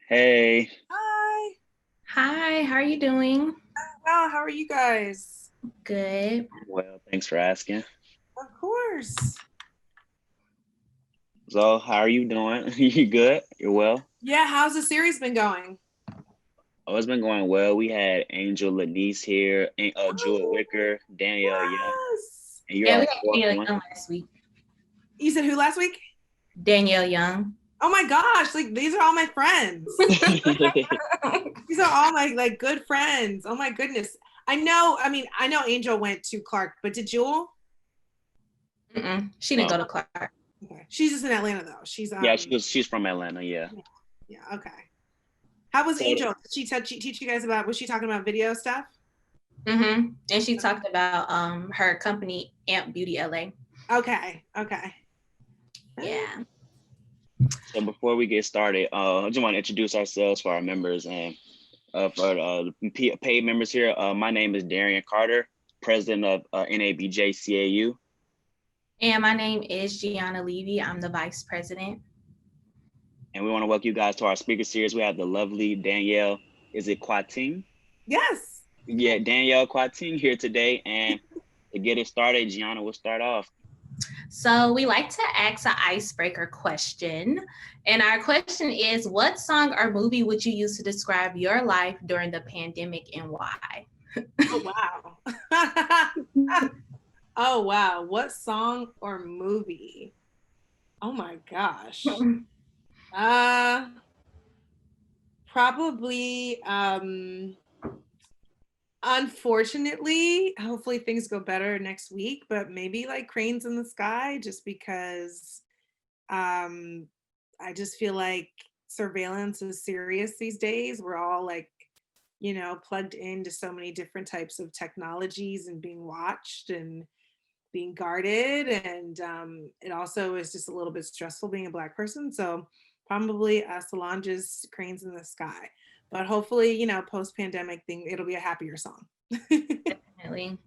Hey, Hi. Hi, how are you doing? Well, how are you guys? Good. well, thanks for asking. Of course. So, how are you doing? You good? You're well? Yeah, how's the series been going? Oh, it's been going well. We had Angel Lanice here, Jewel Oh, Wicker, Danielle Young, yes. and you're Yeah, our we had fourth Danielle one. Young last week. You said who last week? Danielle Young. Oh my gosh, like these are all my friends. These are all my like good friends. Oh my goodness. I know Angel went to Clark, but did Jewel? She didn't Oh, go to Clark. Okay. She's just in Atlanta though. yeah, she's from Atlanta, yeah. Yeah, yeah, okay. How was So, Angel? Did she teach you guys about was she talking about video stuff? And she talked about her company Amp Beauty LA. Okay, okay. Yeah. so before we get started, I just want to introduce ourselves for our members and for the paid members here. My name is Derrian Carter, president of NABJ-CAU. And my name is Giana Levy. I'm the vice president. And we want to welcome you guys to our speaker series. We have the lovely Danielle, is it Kwateng? Yes. Yeah, Danielle Kwateng here today. And to get it started, Giana will start off. So we like to ask an icebreaker question. And our question is, what song or movie would you use to describe your life during the pandemic and why? Oh wow. Oh wow. What song or movie? Oh my gosh. Uh Probably unfortunately, hopefully things go better next week, but maybe like Cranes in the Sky just because um I just feel like surveillance is serious these days. We're all like, plugged into so many different types of technologies and being watched and being guarded. And it also is just a little bit stressful being a Black person. So probably Solange's Cranes in the Sky. But hopefully, post pandemic thing, it'll be a happier song. Definitely.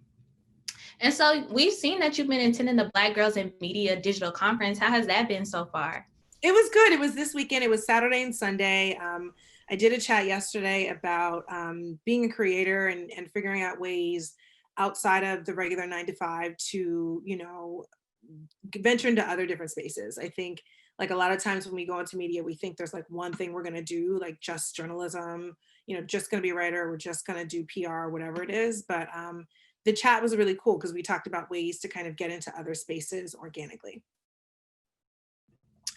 And so we've seen that you've been attending the Black Girls in Media Digital Conference. How has that been so far? It was good. It was this weekend. It was Saturday and Sunday. I did a chat yesterday about being a creator and figuring out ways outside of the regular 9 to 5 to, venture into other different spaces. I think like a lot of times when we go into media, we think there's like one thing we're going to do, like just journalism, just going to be a writer. We're just going to do PR, whatever it is. But the chat was really cool because we talked about ways to kind of get into other spaces organically.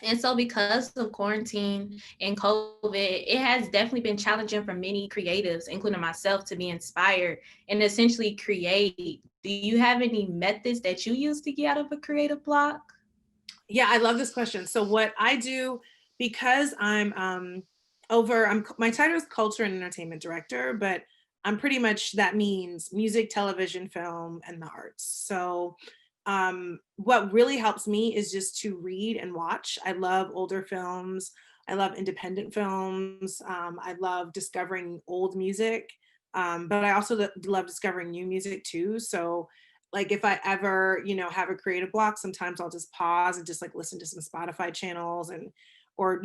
And so, because of quarantine and COVID, it has definitely been challenging for many creatives, including myself, to be inspired and essentially create. Do you have any methods that you use to get out of a creative block? Yeah, I love this question. So what I do, because I'm my title is culture and entertainment director, but I'm pretty much that means music, television, film, and the arts. So what really helps me is just to read and watch. I love older films. I love independent films. I love discovering old music. But I also love discovering new music too. So like if I ever, have a creative block, sometimes I'll just pause and just like listen to some Spotify channels and or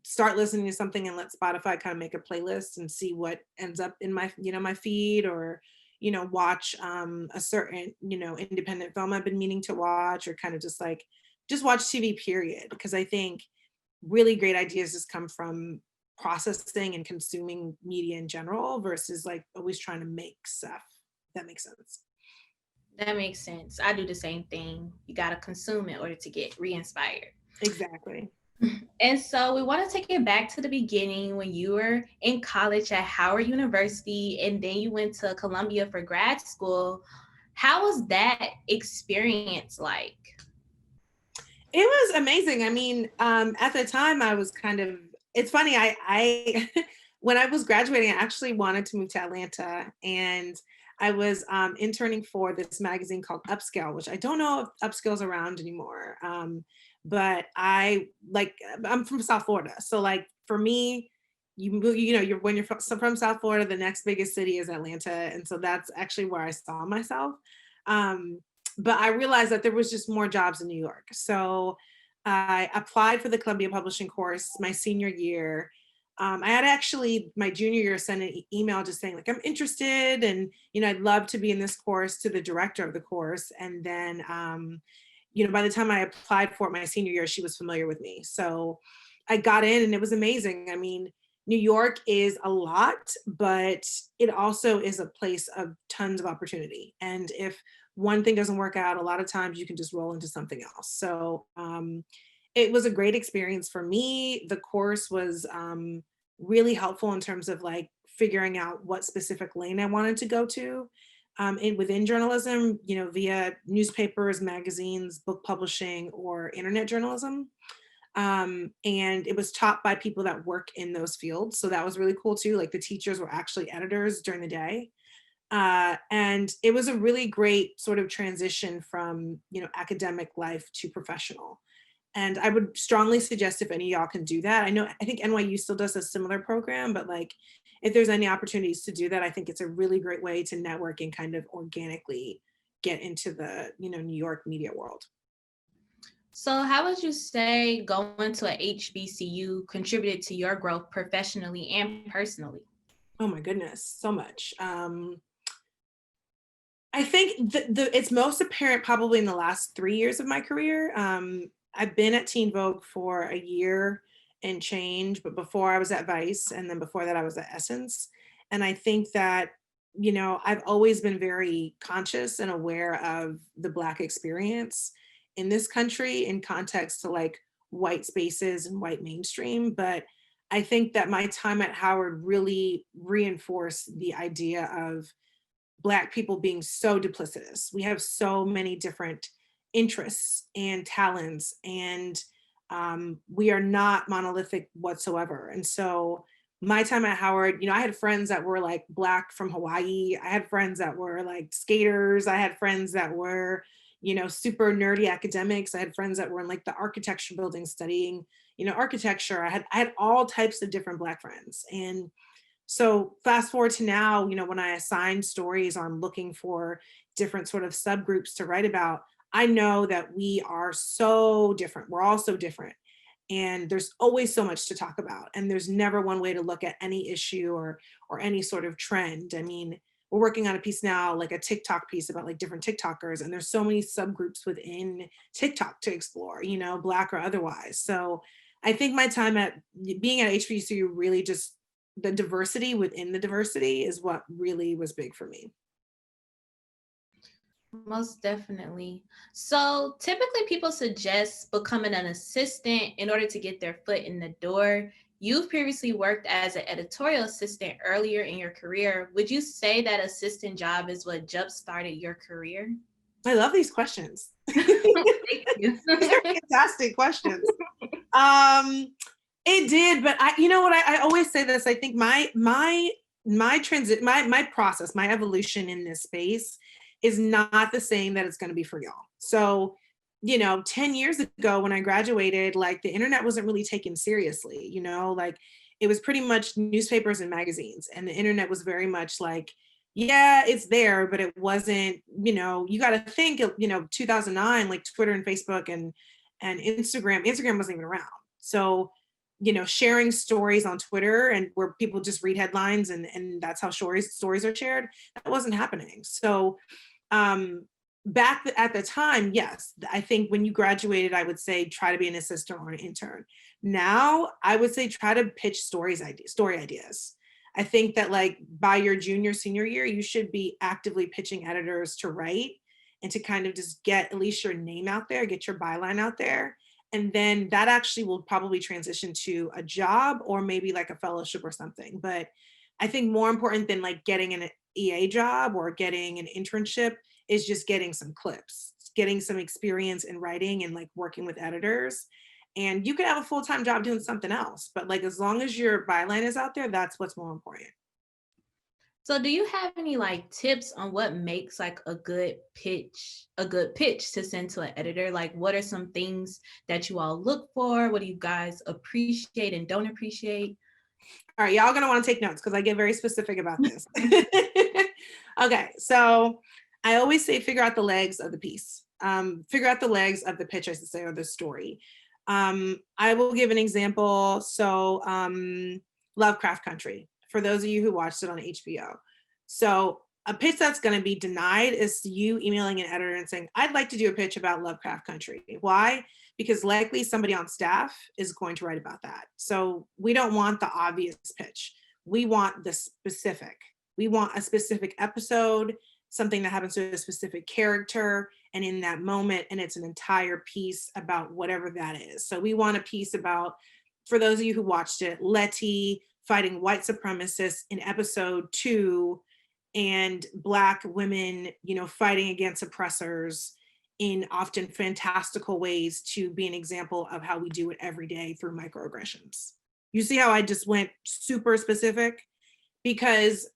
start listening to something and let Spotify kind of make a playlist and see what ends up in my my feed or watch a certain independent film I've been meaning to watch or kind of just watch TV period because I think really great ideas just come from processing and consuming media in general versus like always trying to make stuff. If that makes sense. That makes sense. I do the same thing. You got to consume in order to get re inspired. Exactly. And so we want to take it back to the beginning when you were in college at Howard University and then you went to Columbia for grad school. How was that experience like? It was amazing. I mean, at the time I was kind of, it's funny, I when I was graduating, I actually wanted to move to Atlanta and I was interning for this magazine called Upscale, which I don't know if Upscale's around anymore. But I'm from South Florida. So like for me, you move, you're when you're from South Florida, the next biggest city is Atlanta. And so that's actually where I saw myself. Um, but I realized that there was just more jobs in New York. So I applied for the Columbia Publishing course my senior year. I had actually my junior year sent an email just saying like, I'm interested and, I'd love to be in this course to the director of the course. And then, by the time I applied for it my senior year, she was familiar with me. So I got in and it was amazing. I mean, New York is a lot, but it also is a place of tons of opportunity. And if one thing doesn't work out, a lot of times you can just roll into something else. So it was a great experience for me. The course was really helpful in terms of like figuring out what specific lane I wanted to go to. Within journalism, via newspapers, magazines, book publishing, or internet journalism. And it was taught by people that work in those fields. So that was really cool too. Like the teachers were actually editors during the day. And it was a really great sort of transition from, academic life to professional. And I would strongly suggest if any of y'all can do that. I think NYU still does a similar program, but like if there's any opportunities to do that, I think it's a really great way to network and kind of organically get into the, New York media world. So how would you say going to a HBCU contributed to your growth professionally and personally? Oh my goodness, so much. I think it's most apparent probably in the last 3 years of my career. I've been at Teen Vogue for a year and change, but before I was at Vice, and then before that I was at Essence. And I think that, I've always been very conscious and aware of the Black experience in this country in context to like white spaces and white mainstream. But I think that my time at Howard really reinforced the idea of Black people being so duplicitous. We have so many different interests and talents, and we are not monolithic whatsoever. And so my time at Howard, I had friends that were like Black from Hawaii. I had friends that were like skaters. I had friends that were, super nerdy academics. I had friends that were in like the architecture building studying, architecture. I had all types of different Black friends. And so fast forward to now, when I assign stories or I'm looking for different sort of subgroups to write about, I know that we are so different. We're all so different. And there's always so much to talk about. And there's never one way to look at any issue or any sort of trend. I mean, we're working on a piece now, like a TikTok piece about like different TikTokers. And there's so many subgroups within TikTok to explore, Black or otherwise. So I think my time at being at HBCU really just the diversity within the diversity is what really was big for me. Most definitely. So typically people suggest becoming an assistant in order to get their foot in the door. You've previously worked as an editorial assistant earlier in your career. Would you say that assistant job is what jump-started your career? I love these questions. Thank you. These are fantastic questions. It did, but I always say this. I think my transit, my process, my evolution in this space is not the same that it's going to be for y'all. So, 10 years ago when I graduated, like the internet wasn't really taken seriously, like it was pretty much newspapers and magazines, and the internet was very much like, yeah, it's there, but it wasn't, you got to think, 2009, like Twitter and Facebook and Instagram wasn't even around. So, sharing stories on Twitter and where people just read headlines and that's how stories are shared, that wasn't happening. So back at the time, yes, I think when you graduated, I would say try to be an assistant or an intern. Now I would say try to pitch story ideas. I think that like by your junior, senior year, you should be actively pitching editors to write and to kind of just get at least your name out there, get your byline out there. And then that actually will probably transition to a job or maybe like a fellowship or something. But I think more important than like getting an EA job or getting an internship is just getting some clips, getting some experience in writing and like working with editors. And you could have a full-time job doing something else, but like as long as your byline is out there, that's what's more important. So do you have any like tips on what makes like a good pitch to send to an editor? Like what are some things that you all look for? What do you guys appreciate and don't appreciate? All right, y'all gonna want to take notes because I get very specific about this. Okay, so I always say figure out the legs of the piece. Figure out the legs of the pitch, I should say, or the story. I will give an example. So Lovecraft Country, for those of you who watched it on HBO. So a pitch that's going to be denied is you emailing an editor and saying, I'd like to do a pitch about Lovecraft Country. Why? Because likely somebody on staff is going to write about that. So we don't want the obvious pitch. We want the specific. We want a specific episode, something that happens to a specific character, and in that moment, and it's an entire piece about whatever that is. So we want a piece about, for those of you who watched it, Letty fighting white supremacists in episode 2, and Black women, fighting against oppressors in often fantastical ways to be an example of how we do it every day through microaggressions. You see how I just went super specific? Because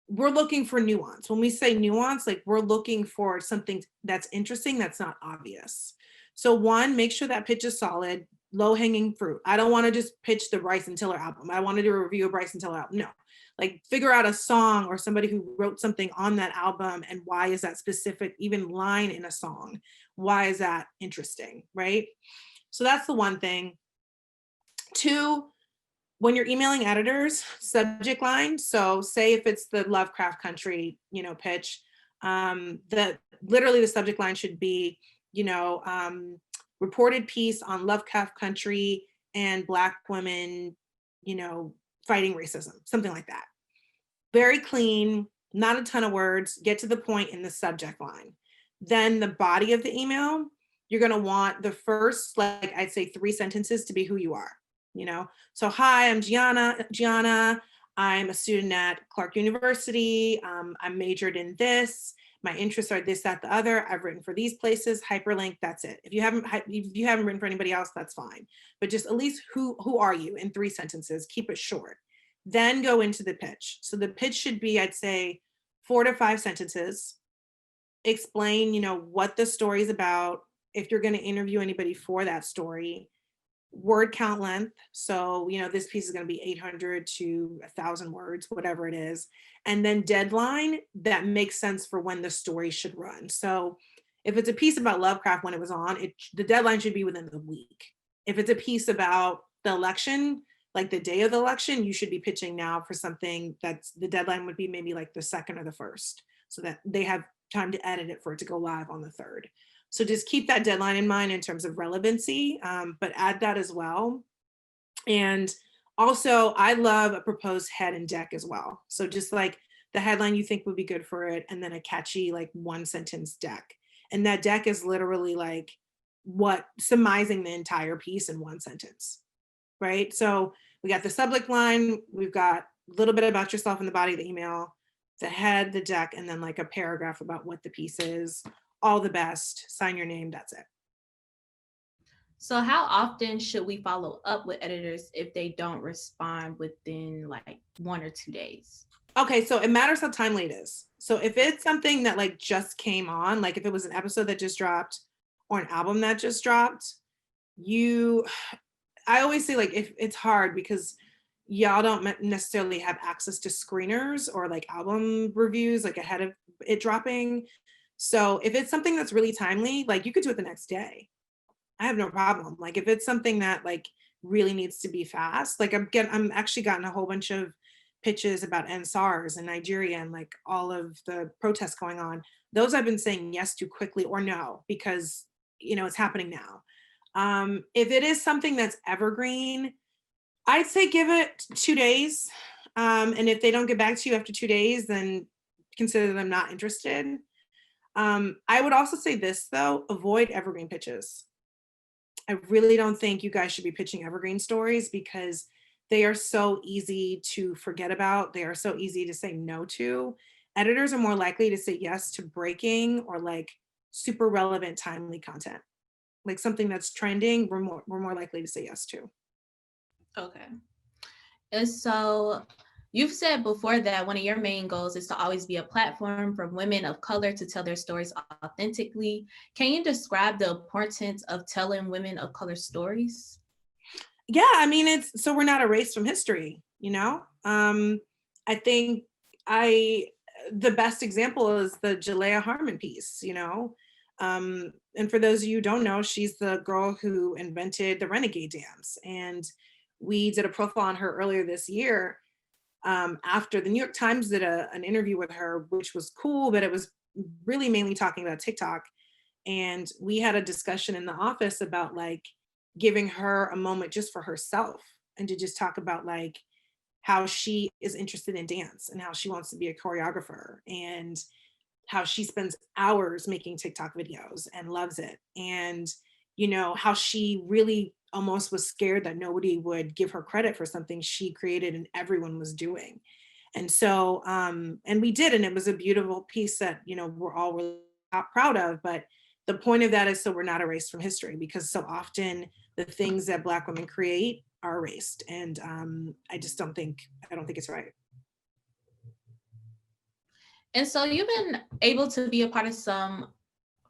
we're looking for nuance. When we say nuance, like we're looking for something that's interesting, that's not obvious. So one, make sure that pitch is solid, low hanging fruit. I don't want to just pitch the Bryson Tiller album. I want to do a review of Bryson Tiller album. No, like figure out a song or somebody who wrote something on that album, and why is that specific, even line in a song? Why is that interesting, right? So that's the one thing. Two, when you're emailing editors, subject line. So say if it's the Lovecraft Country, pitch, literally the subject line should be, reported piece on Lovecraft Country and Black women, fighting racism, something like that. Very clean, not a ton of words, get to the point in the subject line. Then the body of the email, you're gonna want the first, like I'd say 3 sentences to be who you are. So hi, I'm Giana. I'm a student at Clark University. I'm majored in this. My interests are this, that, the other. I've written for these places. Hyperlink. That's it. If you haven't written for anybody else, that's fine. But just at least who are you in 3 sentences? Keep it short. Then go into the pitch. So the pitch should be, I'd say, 4 to 5 sentences. Explain, what the story is about. If you're going to interview anybody for that story. Word count length. So, this piece is going to be 800 to 1,000 words, whatever it is. And then deadline that makes sense for when the story should run. So if it's a piece about Lovecraft when it was on, the deadline should be within the week. If it's a piece about the election, like the day of the election, you should be pitching now for something that's, the deadline would be maybe like the 2nd or the 1st, so that they have time to edit it for it to go live on the 3rd. So just keep that deadline in mind in terms of relevancy, but add that as well. And also, I love a proposed head and deck as well. So just like the headline you think would be good for it, and then a catchy like 1-sentence deck. And that deck is literally like surmising the entire piece in 1 sentence, right? So we got the subject line, we've got a little bit about yourself in the body of the email, the head, the deck, and then like a paragraph about what the piece is. All the best, sign your name, that's it. So how often should we follow up with editors if they don't respond within like 1 or 2 days? Okay, so it matters how timely it is. So if it's something that like just came on, like if it was an episode that just dropped or an album that just dropped, I always say like if it's hard because y'all don't necessarily have access to screeners or like album reviews like ahead of it dropping. So if it's something that's really timely, like you could do it the next day. I have no problem. Like if it's something that like really needs to be fast, like I'm actually gotten a whole bunch of pitches about NSARS in Nigeria and like all of the protests going on. Those I've been saying yes to quickly or no, because it's happening now. If it is something that's evergreen, I'd say give it 2 days. And if they don't get back to you after 2 days, then consider them not interested. I would also say this though, avoid evergreen pitches. I really don't think you guys should be pitching evergreen stories because they are so easy to forget about. They are so easy to say no to. Editors are more likely to say yes to breaking or like super relevant, timely content. Like something that's trending, we're more likely to say yes to. Okay. And so you've said before that one of your main goals is to always be a platform for women of color to tell their stories authentically. Can you describe the importance of telling women of color stories? Yeah, I mean, so we're not erased from history, I think the best example is the Jalea Harmon piece, and for those of you who don't know, she's the girl who invented the Renegade dance. And we did a profile on her earlier this year, after the New York Times did an interview with her, which was cool, but it was really mainly talking about TikTok. And we had a discussion in the office about like giving her a moment just for herself, and to just talk about like how she is interested in dance and how she wants to be a choreographer, and how she spends hours making TikTok videos and loves it. And, you know, how she really almost was scared that nobody would give her credit for something she created and everyone was doing. And so, and we did, and it was a beautiful piece that, you know, we're all really proud of. But the point of that is so we're not erased from history, because so often the things that Black women create are erased. And I don't think it's right. And so you've been able to be a part of some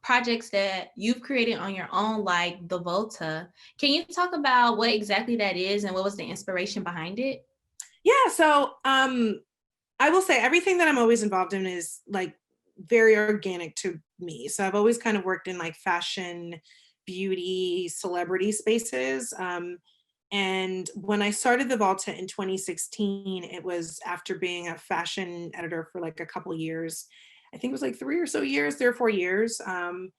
projects that you've created on your own, like the Volta. Can you talk about what exactly that is and what was the inspiration behind it? Yeah, so I will say everything that I'm always involved in is like very organic to me. So I've always kind of worked in like fashion, beauty, celebrity spaces. And when I started the Volta in 2016, it was after being a fashion editor for like a couple years. I think it was like 3 or 4 years. And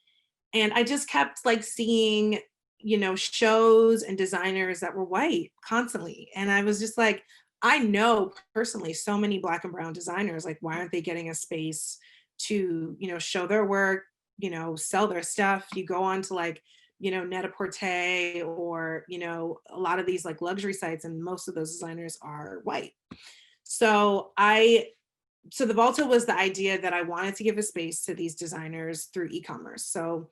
I just kept like seeing, you know, shows and designers that were white constantly. And I was just like, I know personally so many Black and brown designers, like, why aren't they getting a space to, you know, show their work, you know, sell their stuff? You go on to like, you know, Net-a-Porter or, you know, a lot of these like luxury sites, and most of those designers are white. So the Volta was the idea that I wanted to give a space to these designers through e-commerce. So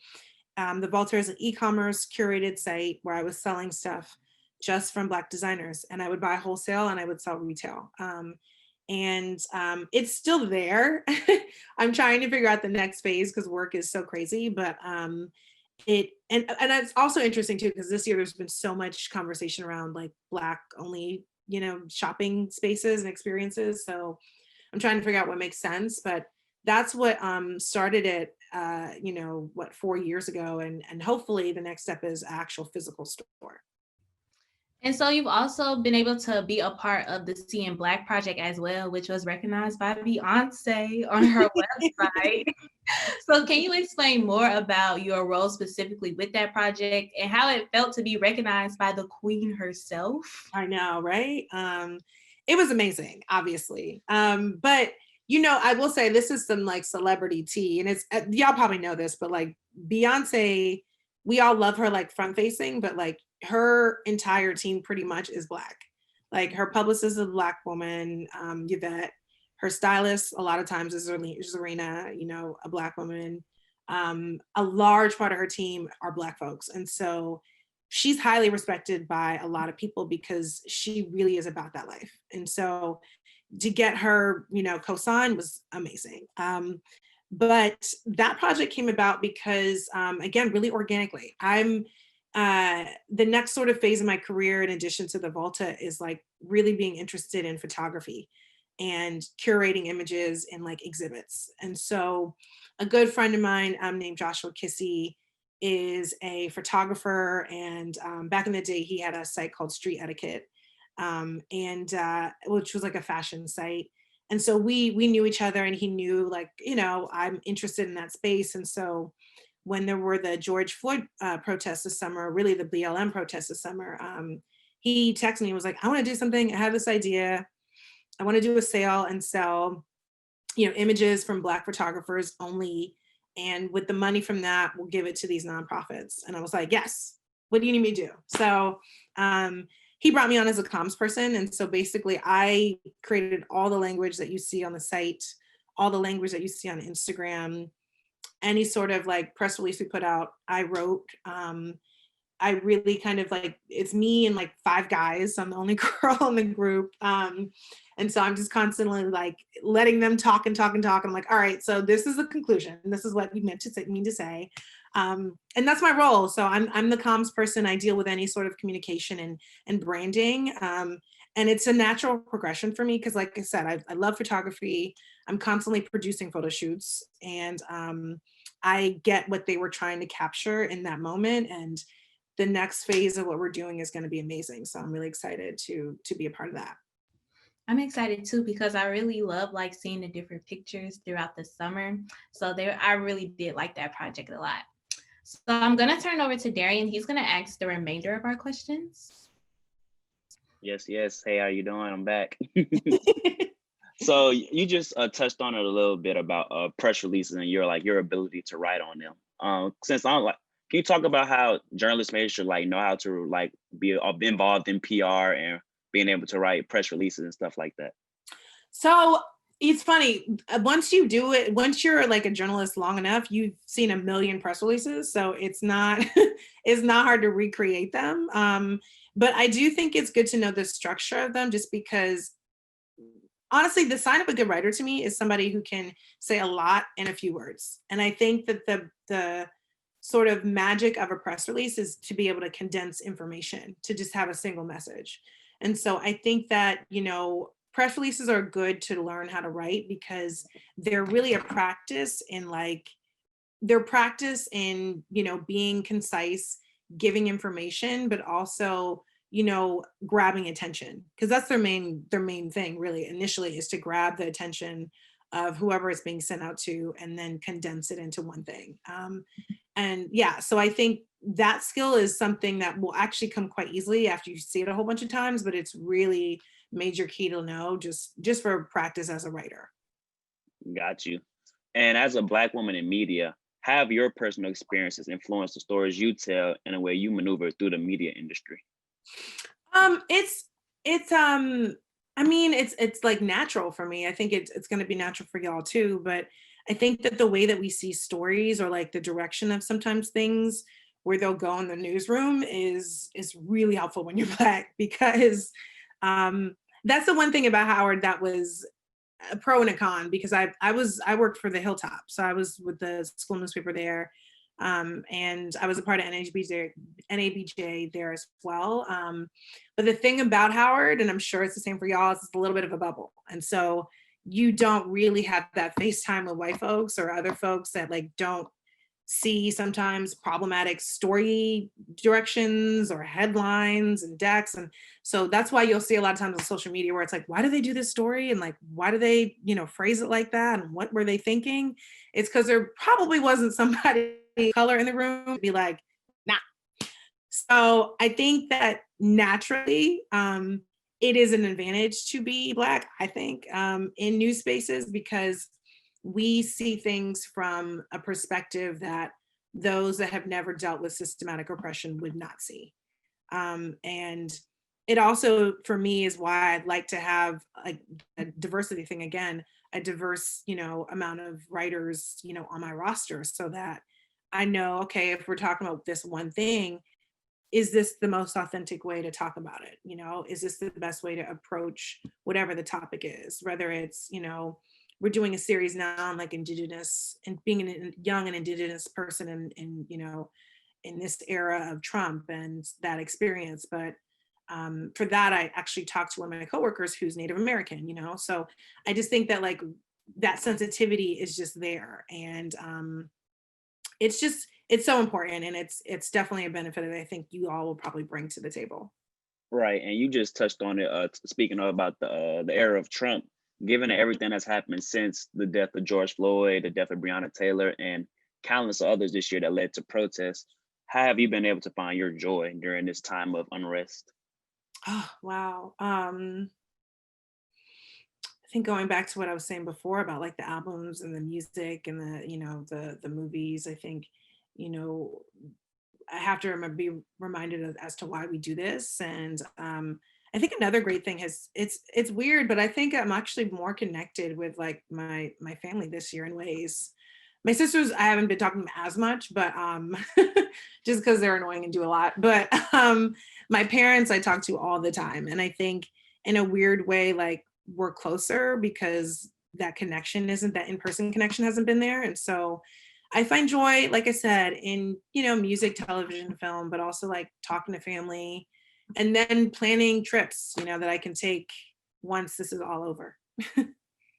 the Volta is an e-commerce curated site where I was selling stuff just from Black designers, and I would buy wholesale and I would sell retail. It's still there. I'm trying to figure out the next phase because work is so crazy, but and it's also interesting too, because this year there's been so much conversation around like Black only, you know, shopping spaces and experiences. So I'm trying to figure out what makes sense, but that's what started it, you know, 4 years ago, and hopefully the next step is actual physical store. And so you've also been able to be a part of the Seeing Black project as well, which was recognized by Beyonce on her website. So can you explain more about your role specifically with that project and how it felt to be recognized by the Queen herself? I know, right? It was amazing, obviously. But you know, I will say this is some like celebrity tea, and it's y'all probably know this, but like Beyonce, we all love her like front facing, but like her entire team pretty much is Black. Like her publicist is a Black woman, Yvette. Her stylist a lot of times is Zarina, you know, a Black woman. A large part of her team are Black folks, and so she's highly respected by a lot of people because she really is about that life. And so to get her, you know, co-signed was amazing. But that project came about because, again, really organically. The next sort of phase of my career, in addition to the Volta, is like really being interested in photography and curating images in like exhibits. And so a good friend of mine named Joshua Kissy is a photographer, and back in the day he had a site called Street Etiquette, which was like a fashion site. And so we knew each other, and he knew, like, you know, I'm interested in that space. And so when there were the George Floyd protests this summer, really the BLM protests this summer, he texted me and was like, I want to do something. I have this idea. I want to do a sale and sell, you know, images from Black photographers only. And with the money from that, we'll give it to these nonprofits. And I was like, yes, what do you need me to do? So he brought me on as a comms person. And so basically I created all the language that you see on the site, all the language that you see on Instagram, any sort of like press release we put out, I wrote. I really kind of like, it's me and like 5 guys. I'm the only girl in the group. And so I'm just constantly like letting them talk and talk and talk. I'm like, all right, so this is the conclusion. This is what you mean to say. And that's my role. So I'm the comms person. I deal with any sort of communication and branding. And it's a natural progression for me because, like I said, I love photography. I'm constantly producing photo shoots, and I get what they were trying to capture in that moment. And the next phase of what we're doing is going to be amazing. So I'm really excited to be a part of that. I'm excited too because I really love like seeing the different pictures throughout the summer. So I really did like that project a lot. So I'm gonna turn over to Derrian. He's gonna ask the remainder of our questions. Yes. Hey, how you doing? I'm back. So you just touched on it a little bit about press releases and your ability to write on them. Since I'm like, can you talk about how journalists maybe should like know how to like be involved in PR and being able to write press releases and stuff like that? So it's funny, once you do it, once you're like a journalist long enough, you've seen a million press releases, so it's not it's not hard to recreate them. But I do think it's good to know the structure of them, just because honestly, the sign of a good writer to me is somebody who can say a lot in a few words. And I think that the sort of magic of a press release is to be able to condense information, to just have a single message. And so I think that, press releases are good to learn how to write, because they're really a practice in being concise, giving information, but also grabbing attention, because that's their main thing really initially, is to grab the attention of whoever it's being sent out to and then condense it into one thing. And yeah, so I think that skill is something that will actually come quite easily after you see it a whole bunch of times, but it's really major key to know just for practice as a writer. Got you. And as a Black woman in media, have your personal experiences influenced the stories you tell and the way you maneuver through the media industry? It's like natural for me. I think it's going to be natural for y'all too, but I think that the way that we see stories, or like the direction of sometimes things where they'll go in the newsroom, is really helpful when you're Black, because that's the one thing about Howard that was a pro and a con, because I worked for the Hilltop, so I was with the school newspaper there, and I was a part of NABJ there as well. But the thing about Howard, and I'm sure it's the same for y'all, is it's a little bit of a bubble, and so you don't really have that FaceTime with white folks or other folks that like don't see sometimes problematic story directions or headlines and decks. And so that's why you'll see a lot of times on social media where it's like, why do they do this story? And like, why do they, phrase it like that? And what were they thinking? It's because there probably wasn't somebody of color in the room to be like, nah. So I think that naturally, it is an advantage to be Black, I think, in news spaces, because we see things from a perspective that those that have never dealt with systematic oppression would not see. And it also, for me, is why I'd like to have a diversity thing again, a diverse, amount of writers, on my roster, so that I know, okay, if we're talking about this one thing, is this the most authentic way to talk about it? Is this the best way to approach whatever the topic is, whether it's, we're doing a series now on like Indigenous, and being a young and Indigenous person in this era of Trump and that experience. But for that, I actually talked to one of my coworkers who's Native American, so I just think that like that sensitivity is just there. And it's so important, and it's definitely a benefit that I think you all will probably bring to the table. Right, and you just touched on it. Speaking about the era of Trump, given everything that's happened since the death of George Floyd, the death of Breonna Taylor, and countless others this year that led to protests, how have you been able to find your joy during this time of unrest? Oh, wow. I think going back to what I was saying before about like the albums and the music and the movies, I think, I have to be reminded as to why we do this. And I think another great thing it's weird, but I think I'm actually more connected with like my family this year in ways. My sisters, I haven't been talking as much, but just because they're annoying and do a lot. But my parents, I talk to all the time. And I think in a weird way, like we're closer because that connection that in-person connection hasn't been there. And so I find joy, like I said, in, music, television, film, but also like talking to family and then planning trips, that I can take once this is all over.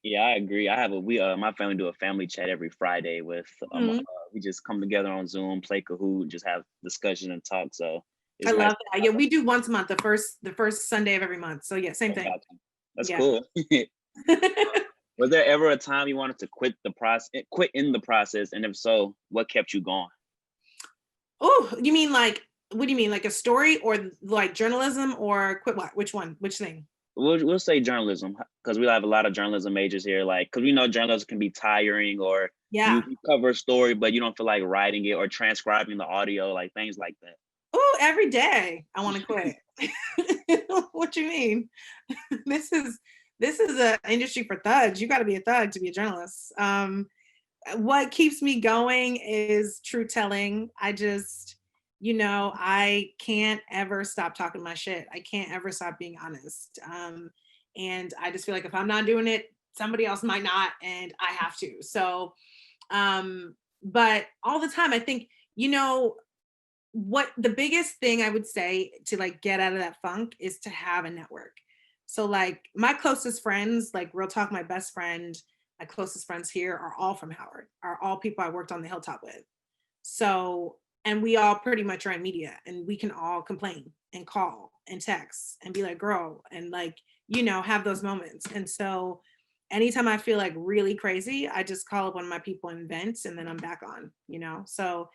Yeah, I agree. My family do a family chat every Friday with Mhm. we just come together on Zoom, play Kahoot, just have discussion and talk. So I it's nice. love that. Yeah, we do once a month, the first Sunday of every month. So yeah, same Oh, thing. gotcha. That's Yeah. cool. Was there ever a time you wanted to quit in the process, and if so, what kept you going? Oh, you mean like what do you mean? Like a story or like journalism or quit what? Which one? Which thing? We'll say journalism because we have a lot of journalism majors here. Like, because we know journalism can be tiring, or Yeah. you cover a story, but you don't feel like writing it or transcribing the audio, like things like that. Oh, every day I want to quit. What you mean? This is this is a industry for thugs. You got to be a thug to be a journalist. What keeps me going is truth telling. I can't ever stop talking my shit. I can't ever stop being honest. And I just feel like if I'm not doing it, somebody else might not, and I have to. So, but all the time, I think, what the biggest thing I would say to like get out of that funk is to have a network. So like my closest friends, like real talk, my best friend, my closest friends here are all from Howard, are all people I worked on the Hilltop with. So, and we all pretty much are in media and we can all complain and call and text and be like, girl, and like, have those moments. And so anytime I feel like really crazy, I just call up one of my people and vent and then I'm back on. So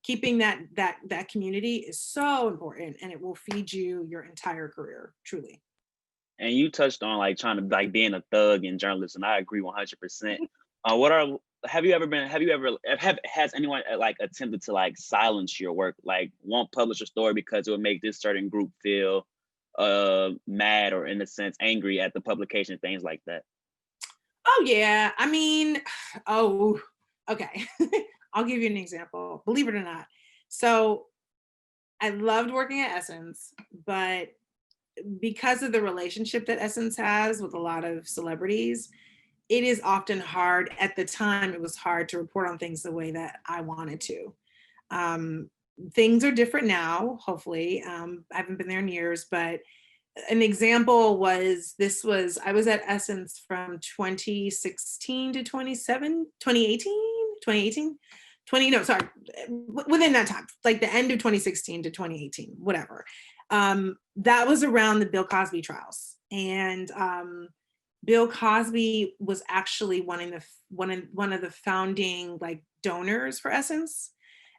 keeping that community is so important and it will feed you your entire career, truly. And you touched on like trying to like being a thug in journalism. I agree 100%. What are have you ever has anyone like attempted to like silence your work, like won't publish a story because it would make this certain group feel mad or in a sense angry at the publication, things like that? Oh yeah. I mean, oh, okay. I'll give you an example. Believe it or not. So I loved working at Essence, but because of the relationship that Essence has with a lot of celebrities, it is often hard. At the time, it was hard to report on things the way that I wanted to. Um, Things are different now, hopefully. I haven't been there in years, but an example was I was at Essence from 2016 to 2018, no, sorry, within that time, like the end of 2016 to 2018, whatever. That was around the Bill Cosby trials. And Bill Cosby was actually one of the founding like donors for Essence.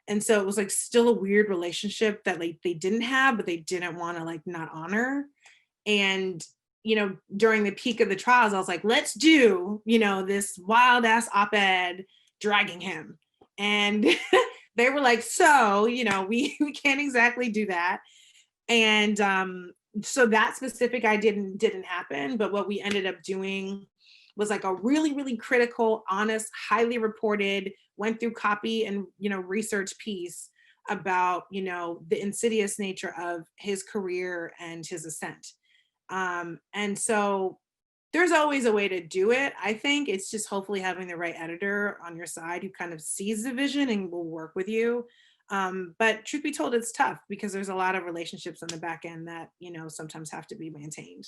And so it was like still a weird relationship that like they didn't have, but they didn't want to like not honor. And during the peak of the trials, I was like, let's do this wild ass op-ed dragging him. And they were like, so we can't exactly do that. And so that specific I didn't happen, but what we ended up doing was like a really really critical, honest, highly reported, went through copy and research piece about the insidious nature of his career and his ascent. And so there's always a way to do it. I think it's just hopefully having the right editor on your side who kind of sees the vision and will work with you. But truth be told, it's tough because there's a lot of relationships on the back end that sometimes have to be maintained.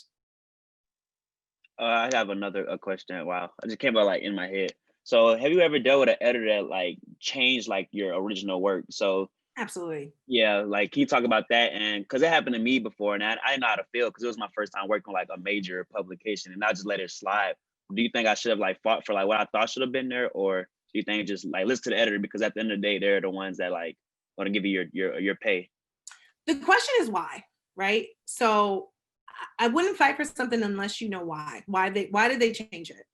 I have another a question. Wow, I just came out like in my head. So, have you ever dealt with an editor that like changed like your original work? So, Absolutely. yeah, like can you talk about that? And because it happened to me before, and I didn't know how to feel because it was my first time working on like a major publication, and I just let it slide. Do you think I should have like fought for like what I thought should have been there, or do you think just like listen to the editor because at the end of the day, they're the ones that like want to give you your pay? The question is why, right? So I wouldn't fight for something unless you know why. Why did they change it?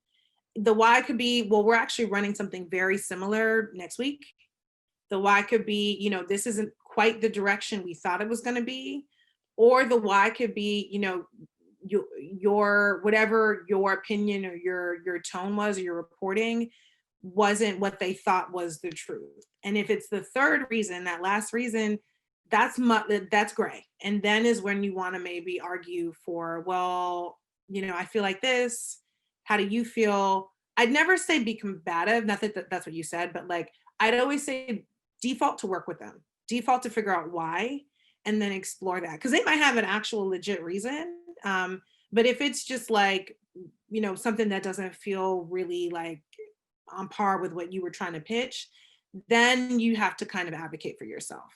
The why could be, well, we're actually running something very similar next week. The why could be, this isn't quite the direction we thought it was going to be. Or the why could be, your whatever your opinion or your tone was or your reporting wasn't what they thought was the truth. And if it's the third reason, that last reason, that's gray. And then is when you want to maybe argue for, well, I feel like this. How do you feel? I'd never say be combative. Not that that's what you said, but like I'd always say default to work with them, default to figure out why, and then explore that because they might have an actual legit reason. But if it's just like, something that doesn't feel really like on par with what you were trying to pitch, then you have to kind of advocate for yourself.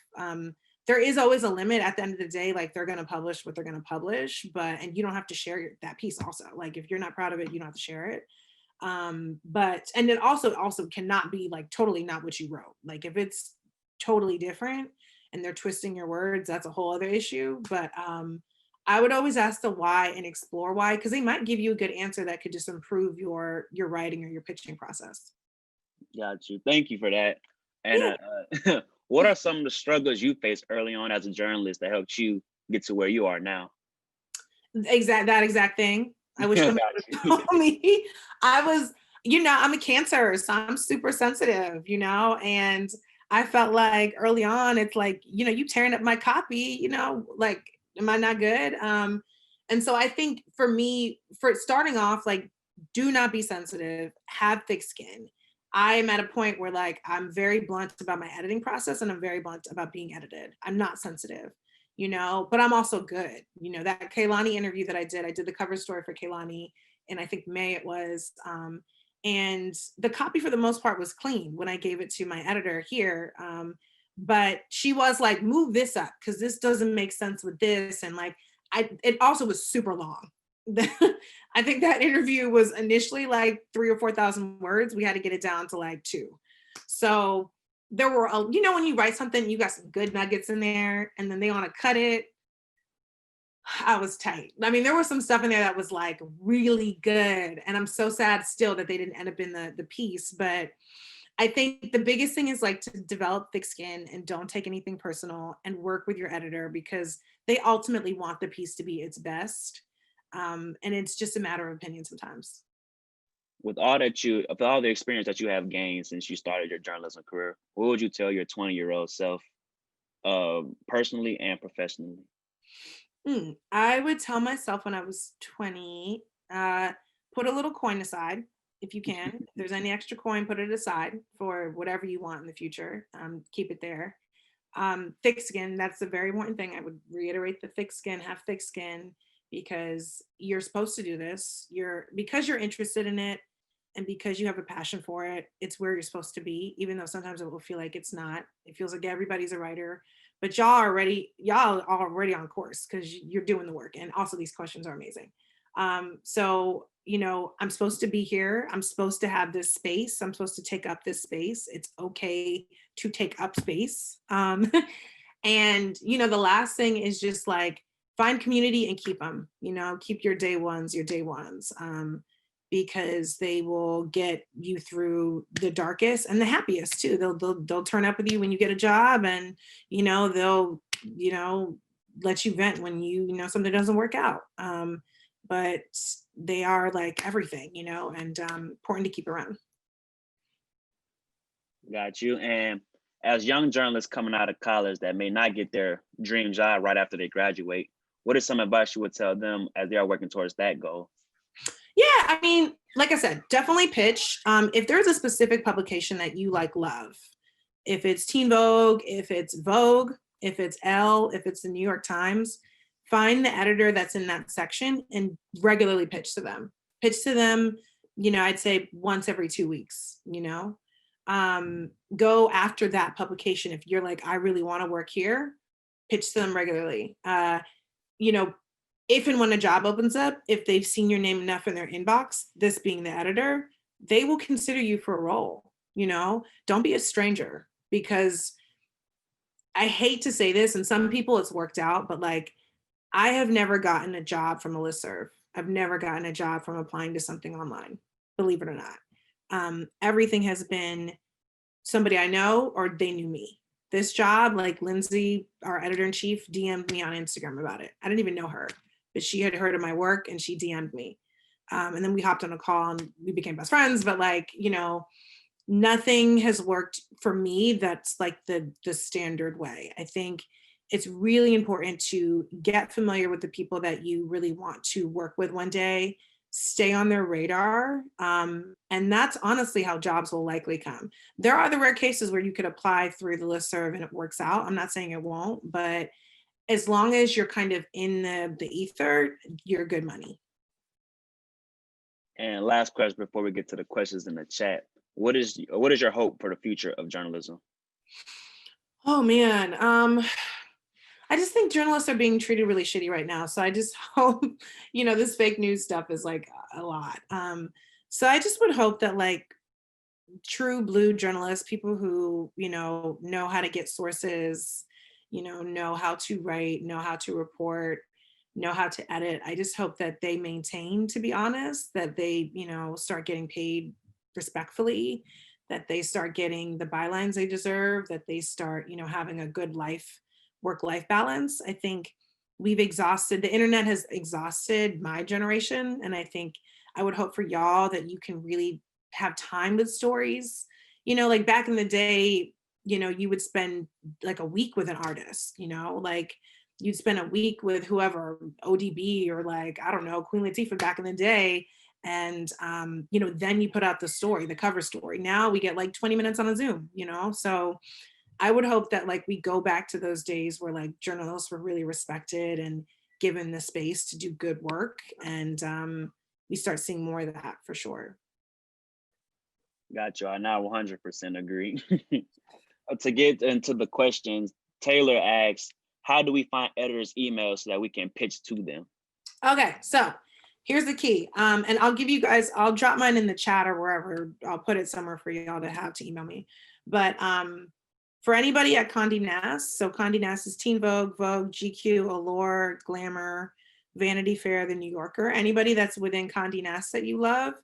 There is always a limit at the end of the day, like they're going to publish what they're going to publish, and you don't have to share that piece also. Like if you're not proud of it, you don't have to share it. And it also cannot be like totally not what you wrote. Like if it's totally different and they're twisting your words, that's a whole other issue. But I would always ask the why and explore why, because they might give you a good answer that could just improve your writing or your pitching process. Got you. Thank you for that. And what are some of the struggles you faced early on as a journalist that helped you get to where you are now? That exact thing. I wish somebody would told me. I was, I'm a Cancer, so I'm super sensitive, and I felt like early on, it's like, you tearing up my copy, like, am I not good? And so I think for me, for starting off, like, do not be sensitive, have thick skin. I am at a point where like, I'm very blunt about my editing process and I'm very blunt about being edited. I'm not sensitive, but I'm also good. That Kehlani interview that I did the cover story for Kehlani in I think May it was. And the copy for the most part was clean when I gave it to my editor here. But she was like, move this up because this doesn't make sense with this. And like, it also was super long. I think that interview was initially like 3,000 or 4,000 words. We had to get it down to like 2. So there were, when you write something, you got some good nuggets in there and then they want to cut it. I was tight. I mean, there was some stuff in there that was like really good. And I'm so sad still that they didn't end up in the piece. But I think the biggest thing is like to develop thick skin and don't take anything personal and work with your editor because they ultimately want the piece to be its best. And it's just a matter of opinion sometimes. With all the experience that you have gained since you started your journalism career, what would you tell your 20-year-old self, personally and professionally? I would tell myself when I was 20, put a little coin aside if you can. If there's any extra coin, put it aside for whatever you want in the future. Keep it there. Thick skin, that's a very important thing. I would reiterate the thick skin, have thick skin, because you're supposed to do this. Because you're interested in it and because you have a passion for it, it's where you're supposed to be, even though sometimes it will feel like it's not. It feels like everybody's a writer, but y'all are already on course because you're doing the work. And also these questions are amazing. So, I'm supposed to be here. I'm supposed to have this space. I'm supposed to take up this space. It's okay to take up space. And, the last thing is just like, find community and keep them, keep your day ones, because they will get you through the darkest and the happiest too. They'll turn up with you when you get a job and, they'll, let you vent when something doesn't work out. But they are like everything, and important to keep around. Got you. And as young journalists coming out of college that may not get their dream job right after they graduate, what is some advice you would tell them as they are working towards that goal? Yeah, I mean, like I said, definitely pitch. If there's a specific publication that you love, if it's Teen Vogue, if it's Vogue, if it's Elle, if it's the New York Times, find the editor that's in that section and regularly pitch to them. I'd say once every 2 weeks, go after that publication. If you're like, I really want to work here, pitch to them regularly. If and when a job opens up, if they've seen your name enough in their inbox, this being the editor, they will consider you for a role. Don't be a stranger, because I hate to say this, and some people it's worked out, but like, I have never gotten a job from a listserv. I've never gotten a job from applying to something online, believe it or not. Everything has been somebody I know or they knew me. This job, like Lindsay, our editor-in-chief, DM'd me on Instagram about it. I didn't even know her, but she had heard of my work and she DM'd me. And then we hopped on a call and we became best friends, but like, nothing has worked for me that's like the standard way. I think it's really important to get familiar with the people that you really want to work with one day, stay on their radar. And that's honestly how jobs will likely come. There are the rare cases where you could apply through the listserv and it works out. I'm not saying it won't, but as long as you're kind of in the ether, you're good money. And last question before we get to the questions in the chat. What is your hope for the future of journalism? Oh man, I just think journalists are being treated really shitty right now. So I just hope, this fake news stuff is like a lot. So I just would hope that like true blue journalists, people who, know how to get sources, know how to write, know how to report, know how to edit. I just hope that they maintain, to be honest, that they, start getting paid respectfully, that they start getting the bylines they deserve, that they start, having a good work-life balance. I think the internet has exhausted my generation. And I think I would hope for y'all that you can really have time with stories. Like back in the day, you would spend like a week with an artist, like you'd spend a week with whoever, ODB or like, I don't know, Queen Latifah back in the day. And, then you put out the cover story. Now we get like 20 minutes on a Zoom, so I would hope that like we go back to those days where like journalists were really respected and given the space to do good work. And we start seeing more of that for sure. Got you. I now 100% agree. To get into the questions, Taylor asks, how do we find editors' emails so that we can pitch to them? Okay, so here's the key. And I'll drop mine in the chat or wherever. I'll put it somewhere for y'all to have to email me. But for anybody at Condé Nast, so Condé Nast is Teen Vogue, Vogue, GQ, Allure, Glamour, Vanity Fair, The New Yorker. Anybody that's within Condé Nast that you love,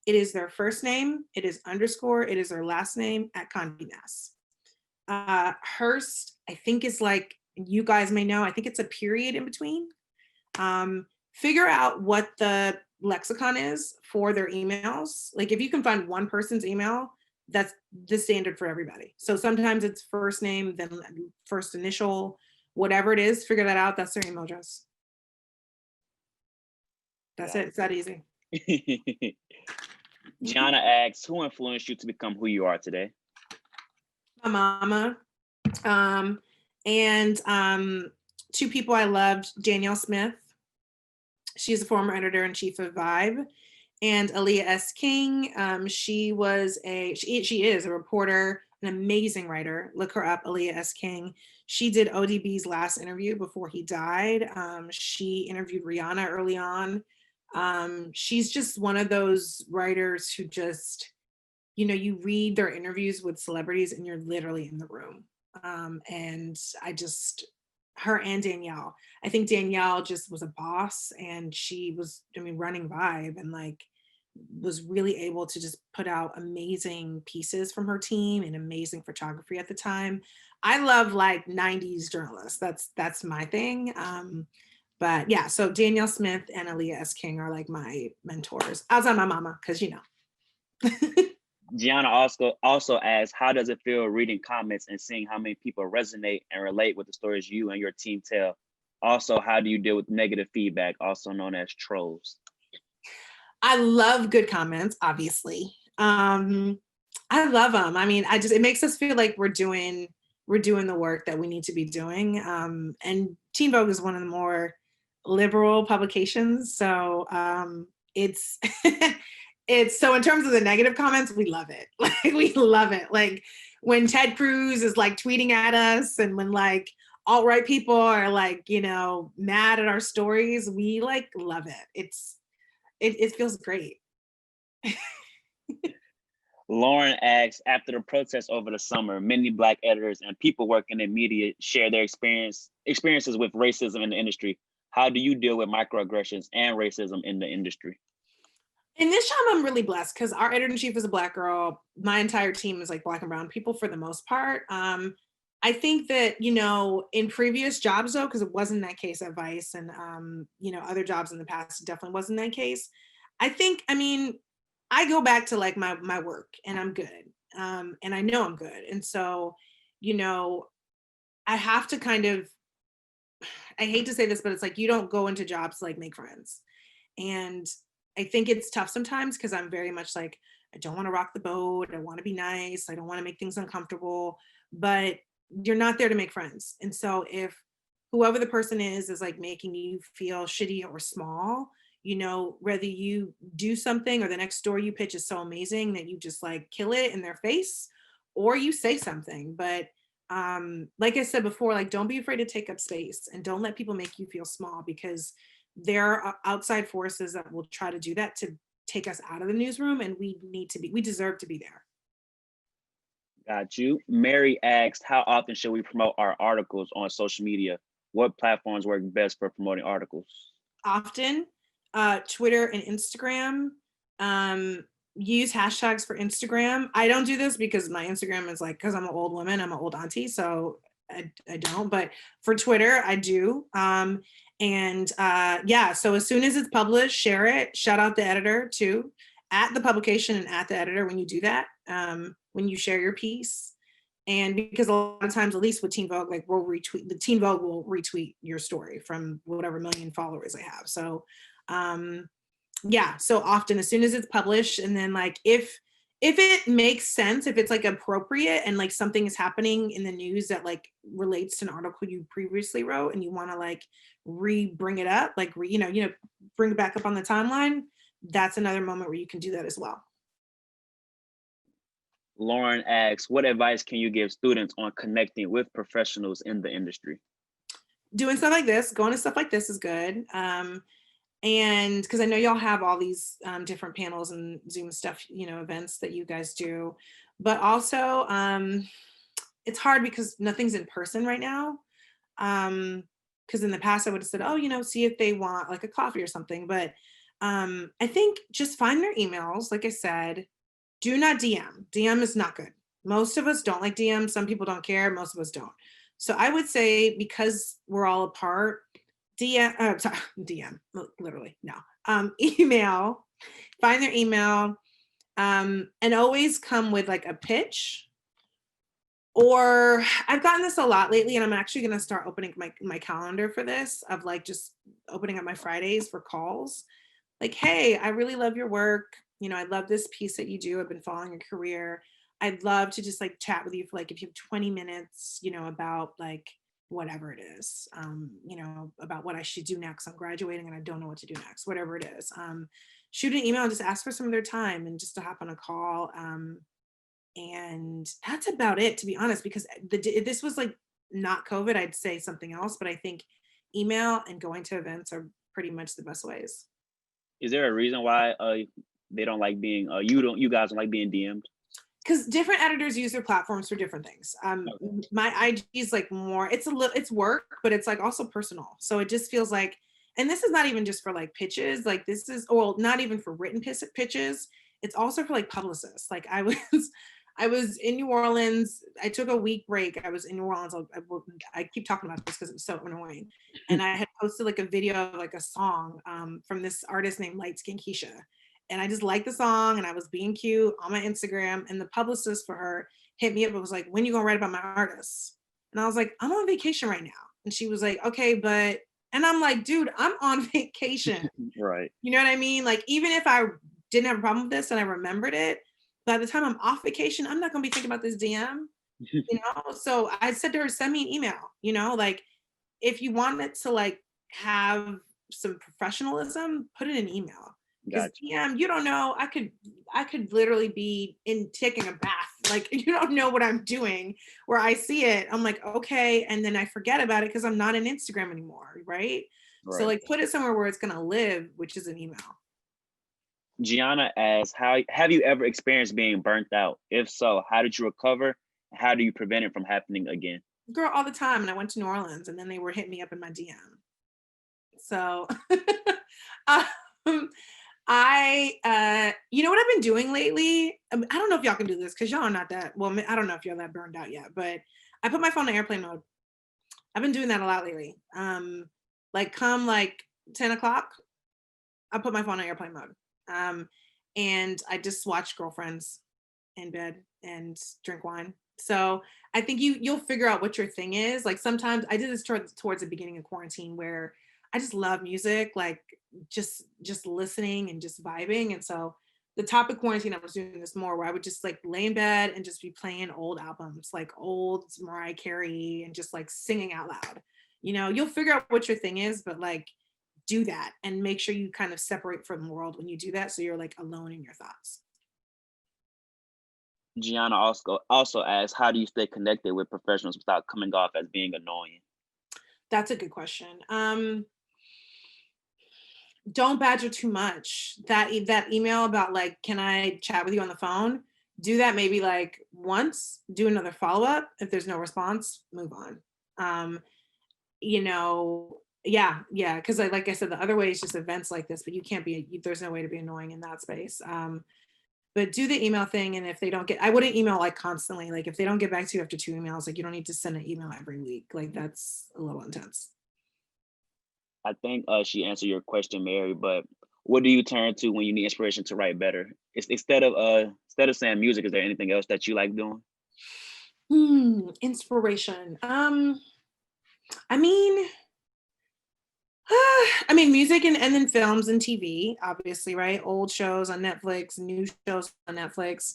it is their first name, it is underscore, it is their last name at Condé Nast. Hearst, I think is like, you guys may know, I think it's a period in between. Figure out what the lexicon is for their emails. Like if you can find one person's email, that's the standard for everybody. So sometimes it's first name, then first initial, whatever it is, figure that out. That's their email address. That's it. It's that easy. Giana asks, who influenced you to become who you are today? My mama. And two people I loved, Danielle Smith. She's a former editor-in-chief of Vibe. And Aaliyah S. King. She is a reporter, an amazing writer. Look her up, Aaliyah S. King. She did ODB's last interview before he died. She interviewed Rihanna early on. She's just one of those writers who just, you read their interviews with celebrities and you're literally in the room. And her and Danielle. I think Danielle just was a boss and she was, running Vibe and like was really able to just put out amazing pieces from her team and amazing photography at the time. I love like 90s journalists. That's my thing. But yeah, so Danielle Smith and Aaliyah S. King are like my mentors outside my mama, because Giana also asks, how does it feel reading comments and seeing how many people resonate and relate with the stories you and your team tell? Also, how do you deal with negative feedback, also known as trolls? I love good comments, obviously. I love them. It makes us feel like we're doing the work that we need to be doing. And Teen Vogue is one of the more liberal publications. So it's so in terms of the negative comments, we love it. Like we love it. Like when Ted Cruz is like tweeting at us and when like alt-right people are like, mad at our stories, we like love it. It feels great. Lauren asks, after the protests over the summer, many Black editors and people working in media share their experiences with racism in the industry. How do you deal with microaggressions and racism in the industry? In this job, I'm really blessed because our editor-in-chief is a Black girl. My entire team is like Black and brown people for the most part. I think that, in previous jobs though, because it wasn't that case at Vice and, other jobs in the past, it definitely wasn't that case. I think, I go back to like my work and I'm good. And I know I'm good. And so, I have to kind of, I hate to say this, but it's like, you don't go into jobs to like make friends. And I think it's tough sometimes because I'm very much like, I don't want to rock the boat. I want to be nice. I don't want to make things uncomfortable, but you're not there to make friends. And so if whoever the person is like making you feel shitty or small, you know, whether you do something or the next story you pitch is so amazing that you just like kill it in their face, or you say something. But like I said before, like don't be afraid to take up space and don't let people make you feel small, because there are outside forces that will try to do that to take us out of the newsroom, and we deserve to be there. Got you. Mary asked, how often should we promote our articles on social media? What platforms work best for promoting articles? Often, Twitter and Instagram. Use hashtags for Instagram. I don't do this because my Instagram is like, because I'm an old woman, I'm an old auntie, so I don't. But for Twitter, I do. Yeah, so as soon as it's published, share it. Shout out the editor too, at the publication and at the editor when you do that, when you share your piece. And because a lot of times, at least with Teen Vogue, like Teen Vogue will retweet your story from whatever million followers they have. So yeah, so often as soon as it's published, and then like if it makes sense, if it's like appropriate and like something is happening in the news that like relates to an article you previously wrote and you want to like bring it up, like bring it back up on the timeline, that's another moment where you can do that as well. Lauren asks, what advice can you give students on connecting with professionals in the industry? Doing stuff like this, going to stuff like this is good. And because I know y'all have all these different panels and Zoom stuff, events that you guys do, but also it's hard because nothing's in person right now. Because in the past I would have said, oh, see if they want like a coffee or something. But I think just find their emails. Like I said, do not DM. DM is not good. Most of us don't like DM. Some people don't care. Most of us don't. So I would say, because we're all apart, DM, literally, no. Email, find their email, and always come with like a pitch. Or I've gotten this a lot lately, and I'm actually going to start opening my calendar for this, of like just opening up my Fridays for calls. Like, hey, I really love your work. I love this piece that you do. I've been following your career. I'd love to just like chat with you for like, if you have 20 minutes, about like whatever it is, about what I should do next. I'm graduating and I don't know what to do next, whatever it is. Shoot an email and just ask for some of their time and just to hop on a call. And that's about it, to be honest, because if this was like not COVID, I'd say something else, but I think email and going to events are pretty much the best ways. Is there a reason why they don't like being you guys don't like being DM'd? Because different editors use their platforms for different things. My IG is like more, it's work, but it's like also personal. So it just feels like, and this is not even just for like pitches, like this is, well, not even for written pitches. It's also for like publicists. Like I was in New Orleans. I took a week break. I was in New Orleans. I keep talking about this because it's so annoying. And I had posted like a video of like a song from this artist named Light Skin Keisha. And I just liked the song and I was being cute on my Instagram, and the publicist for her hit me up and was like, when are you gonna write about my artists? And I was like, I'm on vacation right now. And she was like, okay, but, and I'm like, dude, I'm on vacation. Right. You know what I mean? Like, even if I didn't have a problem with this and I remembered it, by the time I'm off vacation, I'm not gonna be thinking about this DM, So I said to her, send me an email, like if you want it to like have some professionalism, put it in email. Because DM, you don't know, I could literally be taking a bath. Like, you don't know what I'm doing. Where I see it, I'm like, okay, and then I forget about it because I'm not in Instagram anymore, right? So like put it somewhere where it's gonna live, which is an email. Giana asks, have you ever experienced being burnt out? If so, how did you recover? How do you prevent it from happening again? Girl, all the time. And I went to New Orleans and then they were hitting me up in my DM. So you know what I've been doing lately? I don't know if y'all can do this because y'all are not that, well, I don't know if you're that burned out yet, but I put my phone in airplane mode. I've been doing that a lot lately. Like come like 10 o'clock, I put my phone in airplane mode. And I just watch girlfriends in bed and drink wine. So I think you'll figure out what your thing is. Like sometimes I did this towards the beginning of quarantine where I just love music, like just listening and just vibing. And so the top of quarantine, I was doing this more where I would just like lay in bed and just be playing old albums, like old Mariah Carey, and just like singing out loud, You know, you'll figure out what your thing is, but like do that and make sure you kind of separate from the world when you do that. So you're like alone in your thoughts. Giana also asks, how do you stay connected with professionals without coming off as being annoying? That's a good question. Don't badger too much. That email about like, can I chat with you on the phone? Do that maybe like once, do another follow-up. If there's no response, move on. You know, yeah. Cause like I said, the other way is just events like this, but you can't be, there's no way to be annoying in that space. But do the email thing. And if they don't get, I wouldn't email like constantly. Like if they don't get back to you after 2 emails, like you don't need to send an email every week. Like that's a little intense. I think she answered your question, Mary, but what do you turn to when you need inspiration to write better? Instead of saying music, is there anything else that you like doing? Inspiration. I mean, music and then films and TV, obviously, right? Old shows on Netflix, new shows on Netflix.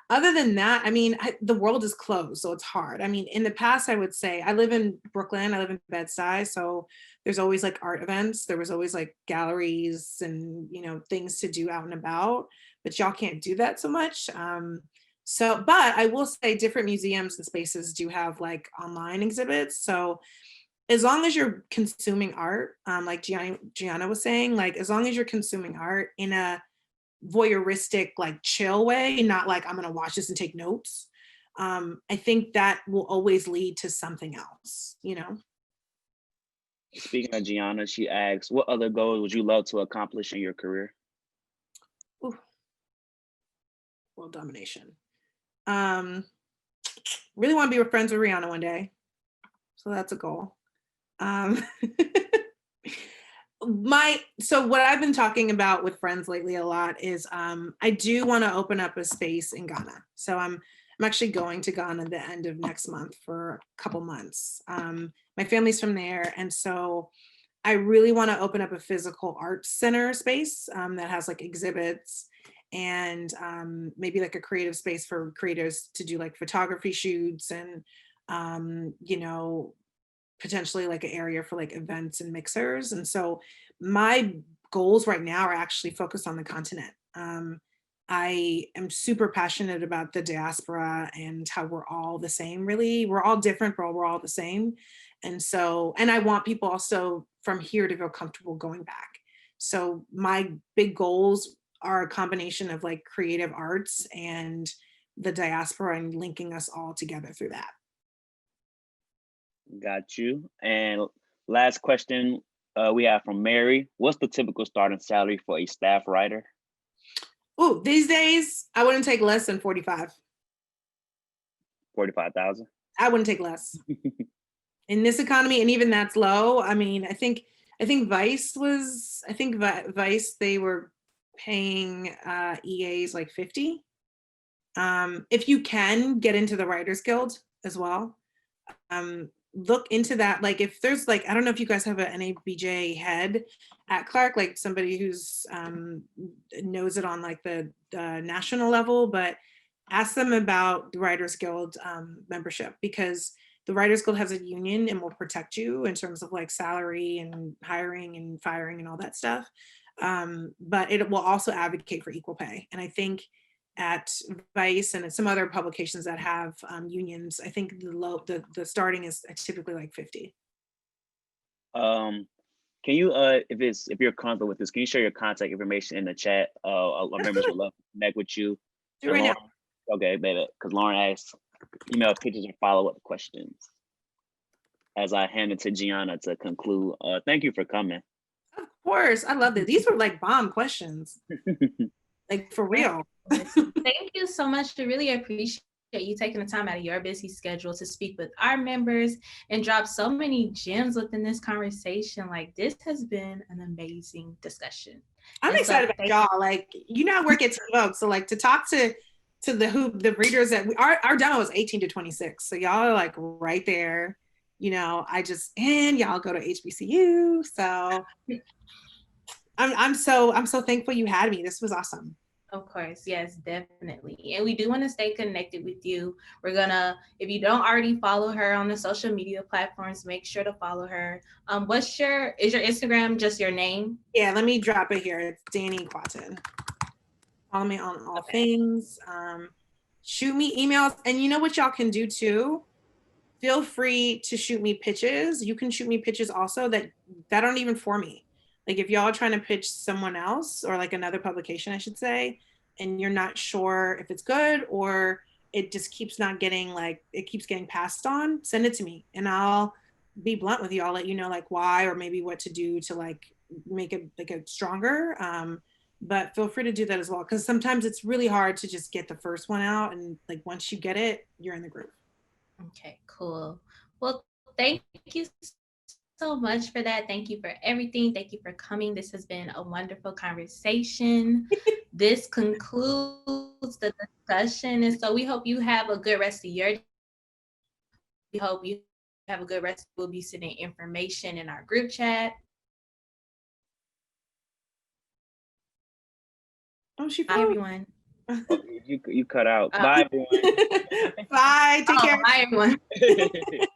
Other than that, I mean, the world is closed, so it's hard. I mean, in the past, I would say I live in Brooklyn, I live in Bed-Stuy, so there's always like art events. There was always like galleries and, you know, things to do out and about, but y'all can't do that so much. But I will say different museums and spaces do have online exhibits. So as long as you're consuming art, like Giana was saying, like as long as you're consuming art in a voyeuristic, like chill way, not like I'm gonna watch this and take notes. I think that will always lead to something else, you know? Speaking of Giana, she asks, what other goals would you love to accomplish in your career? Ooh, world domination. Really want to be friends with Rihanna one day. So that's a goal. So what I've been talking about with friends lately a lot is I do want to open up a space in Ghana. So I'm actually going to Ghana the end of next month for a couple months. My family's from there, and so I really want to open up a physical arts center space that has like exhibits and maybe like a creative space for creators to do like photography shoots and you know, potentially like an area for like events and mixers. And so my goals right now are actually focused on the continent. I am super passionate about the diaspora and how we're all the same, really. We're all different, but we're all the same. And so, and I want people also from here to feel comfortable going back. So my big goals are a combination of like creative arts and the diaspora and linking us all together through that. Got you. And last question we have from Mary. What's the typical starting salary for a staff writer? Oh, these days, I wouldn't take less than 45. 45,000? I wouldn't take less. In this economy, and even that's low. I mean, I think Vice, they were paying EAs like 50. If you can get into the Writers Guild as well, look into that. Like if there's like, I don't know if you guys have an NABJ head at Clark, like somebody who's knows it on like the national level, but ask them about the Writers Guild membership, because the Writers Guild has a union and will protect you in terms of like salary and hiring and firing and all that stuff. But it will also advocate for equal pay. And I think at Vice and at some other publications that have unions, I think the starting is typically like 50. Can you if you're comfortable with this, can you share your contact information in the chat? Our members would love to connect with you. Do it right now. Okay, baby, because Lauren asked email pictures and follow-up questions. As I hand it to Giana to conclude, thank you for coming. Of course, I love it. These were like bomb questions, like for real. Thank you so much. I really appreciate you taking the time out of your busy schedule to speak with our members and drop so many gems within this conversation. Like this has been an amazing discussion. I'm excited about y'all. Like, you know, I work at Vogue, so like to talk to the readers that our demo is 18 to 26, so y'all are like right there. You know, and y'all go to HBCU, so I'm so thankful you had me. This was awesome. Of course, yes, definitely. And we do want to stay connected with you. We're gonna, if you don't already follow her on the social media platforms, make sure to follow her. Is your Instagram just your name? Yeah, let me drop it here. It's Dani Kwateng. Follow me on all things. Shoot me emails. And you know what y'all can do too? Feel free to shoot me pitches. You can shoot me pitches also that aren't even for me. Like if y'all are trying to pitch someone else or like another publication, I should say, and you're not sure if it's good or it just keeps not getting like, it keeps getting passed on, send it to me and I'll be blunt with you. I'll let you know like why or maybe what to do to like make it like a stronger. But feel free to do that as well. Cause sometimes it's really hard to just get the first one out. And like once you get it, you're in the groove. Okay, cool. Well, thank you so much for that. Thank you for everything. Thank you for coming. This has been a wonderful conversation. This concludes the discussion. And so we hope you have a good rest of your day. We hope you have a good rest. We'll be sending information in our group chat. Oh, she Bye, everyone. Oh, you cut out. Bye, everyone. Bye. Take care. Bye, everyone.